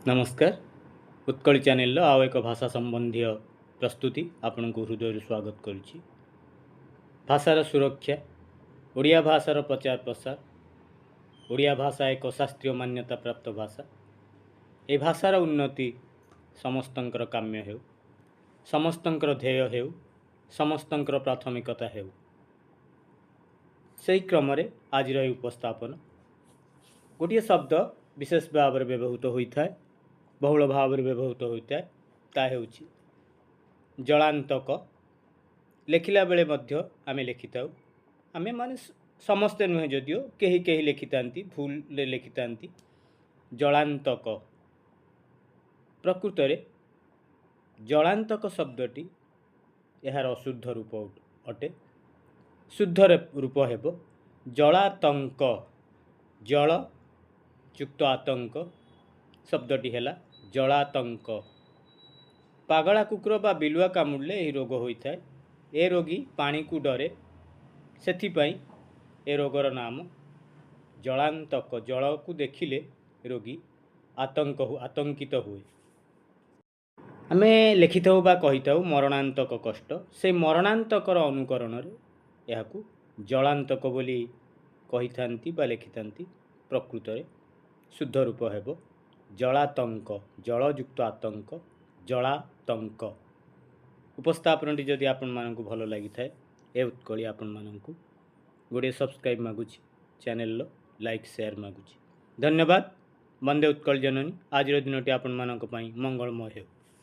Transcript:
नमस्कार। उत्कल चैनल आउ एक भाषा संबंधी प्रस्तुति आपण को हृदय स्वागत करुच्ची। भाषार सुरक्षा, ओडिया भाषार प्रचार प्रसार। ओडिया भाषा एक शास्त्रीय मान्यता प्राप्त भाषा। ए भाषार उन्नति समस्तंकर काम्य हेउ, समस्तंकर ध्येय हेउ, समस्तंकर प्राथमिकता हेउ। सेही क्रम रे आज उपस्थापन गोटे शब्द विशेष भाव में व्यवहृत होता है, बहुल भाव में व्यवहृत होता है, ता हेउछि जलांतक। लेखिला बेले मध्य आमे लेखिताउ, आमे माने समस्ते नुहे जदिओ केही केही लेखितांती, भूल ले लेखितांती जलांतक। प्रकृत रे जलांतक शब्दटी यार अशुद्ध रूप अटे। शुद्ध रूप हेबो जलातंक। जल युक्त आतंक शब्दटी है जलातंक। पागला कुकुर बा बिलुआ कामुड़े यह रोग होता है। ए रोगी पानी को डरे, सेथिपाई ए रोगर नाम जलांतक। जल को देखिले रोगी आतंकित हुए। आमे लिखिथाउ बा कहिथाउ मरणांतक कष्ट, से मरणांतकर अनुकरण रे याकू जलांतक बोली कहिथांती बा लिखिथांती। प्रकृत रे शुद्ध रूप हेबो जलातंक। जलयुक्त आतंक, जलातंक। उपस्थापनटी जदि आपण मानकु भल लागि थाए, ए उत्कली आपण मानकु गोटे सब्सक्राइब मागुछि, चैनल लाइक शेयर मागुछि। धन्यवाद। वंदे उत्कल जननी। आज दिनटी आपण मानक पई मंगलमय हेउ।